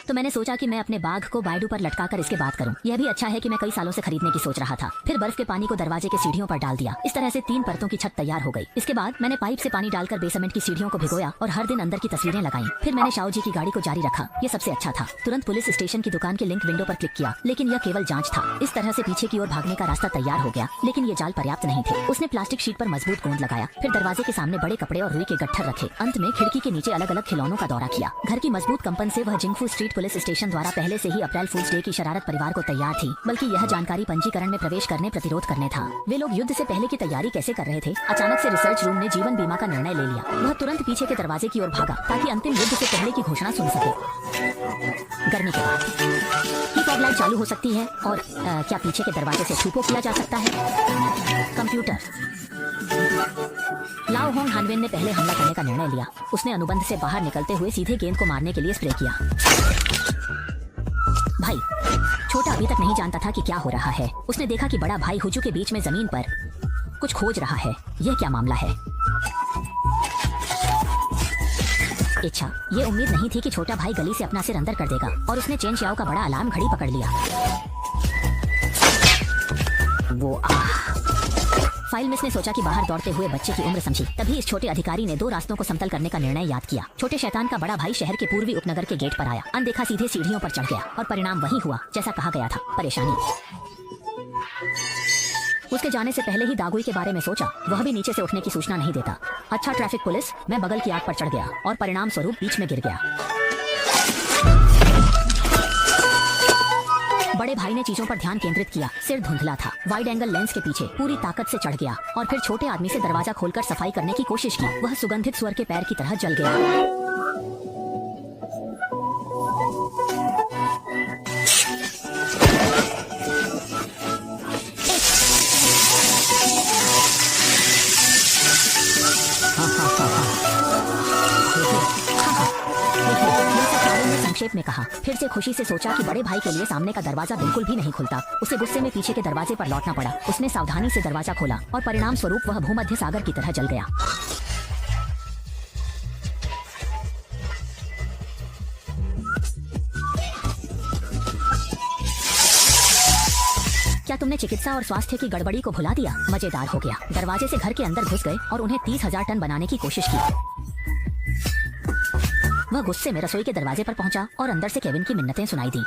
तो मैंने सोचा कि मैं अपने बाघ को बायडू पर लटका कर इसके बात करूं। यह भी अच्छा है कि मैं कई सालों से खरीदने की सोच रहा था। फिर बर्फ के पानी को दरवाजे के सीढ़ियों पर डाल दिया। इस तरह से 3 परतों की छत तैयार हो गई। इसके बाद मैंने पाइप से पानी डालकर बेसमेंट की सीढ़ियों को भिगोया और हर दिन अंदर की तस्वीरें लगाई। फिर मैंने शाओ जी की गाड़ी को जारी रखा। ये सबसे अच्छा था। तुरंत पुलिस स्टेशन की दुकान के लिंक विंडो पर क्लिक किया, लेकिन यह केवल जाँच था। इस तरह से पीछे की ओर भागने का रास्ता तैयार हो गया, लेकिन ये जाल पर्याप्त नहीं थे। उसने प्लास्टिक शीट पर मजबूत गोंद लगाया, फिर दरवाजे के सामने बड़े कपड़े और रुई के गट्ठर रखे। अंत में खिड़की के नीचे अलग अलग खिलौनों का दौरा किया। घर की मजबूत कंपन से वह जिंगफू स्ट्रीट पुलिस स्टेशन द्वारा पहले से ही अप्रैल फूल्स डे की शरारत परिवार को तैयार थी, बल्कि यह जानकारी पंजीकरण में प्रवेश करने प्रतिरोध करने था। वे लोग युद्ध से पहले की तैयारी कैसे कर रहे थे? अचानक से रिसर्च रूम ने जीवन बीमा का निर्णय ले लिया। वह तुरंत पीछे के दरवाजे की ओर भागा ताकि अंतिम युद्ध से पहले की घोषणा सुन सके। गर्मी के बाद की फॉग लाइट चालू हो सकती है और क्या पीछे के दरवाजे से छुपो किया जा सकता है? कंप्यूटर। लाओ होंग हानवेन ने पहले हमला करने का निर्णय लिया। उसने अनुबंध से बाहर निकलते हुए सीधे गेंद को मारने के लिए स्प्रे किया। भाई छोटा अभी तक नहीं जानता था कि क्या हो रहा है। उसने देखा कि बड़ा भाई हुजू के बीच में जमीन पर कुछ खोज रहा है। यह क्या मामला है? अच्छा, ये उम्मीद नहीं थी कि छोटा भाई गली से अपना सिर अंदर कर देगा और उसने चेन श्याओ का बड़ा अलार्म घड़ी पकड़ लिया। वो फाइल मिस ने सोचा कि बाहर दौड़ते हुए बच्चे की उम्र समझी। तभी इस छोटे अधिकारी ने 2 रास्तों को समतल करने का निर्णय याद किया। छोटे शैतान का बड़ा भाई शहर के पूर्वी उपनगर के गेट पर आया। अनदेखा सीधे सीढ़ियों पर चढ़ गया और परिणाम वही हुआ जैसा कहा गया था, परेशानी। उसके जाने से पहले ही दागुई के बारे में सोचा। वह भी नीचे से उठने की सूचना नहीं देता। अच्छा ट्रैफिक पुलिस, मैं बगल की आग पर चढ़ गया और परिणाम स्वरूप बीच में गिर गया। बड़े भाई ने चीजों पर ध्यान केंद्रित किया। सिर धुंधला था। वाइड एंगल लेंस के पीछे पूरी ताकत से चढ़ गया और फिर छोटे आदमी से दरवाजा खोलकर सफाई करने की कोशिश की। वह सुगंधित सुअर के पैर की तरह जल गया। संक्षेप में कहा। फिर से खुशी से सोचा कि बड़े भाई के लिए सामने का दरवाजा बिल्कुल भी नहीं खुलता। उसे गुस्से में पीछे के दरवाजे पर लौटना पड़ा। उसने सावधानी से दरवाजा खोला और परिणाम स्वरूप वह भूमध्य सागर की तरह जल गया। क्या तुमने चिकित्सा और स्वास्थ्य की गड़बड़ी को भुला दिया? मजेदार हो गया। दरवाजे से घर के अंदर घुस गए और उन्हें 30,000 टन बनाने की कोशिश की। वह गुस्से में रसोई के दरवाजे पर पहुंचा और अंदर से केविन की मिन्नतें सुनाई दी।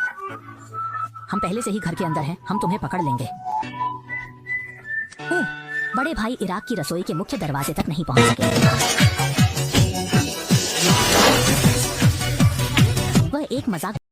हम पहले से ही घर के अंदर हैं, हम तुम्हें पकड़ लेंगे। बड़े भाई इराक की रसोई के मुख्य दरवाजे तक नहीं पहुंच सके। वह एक मजाक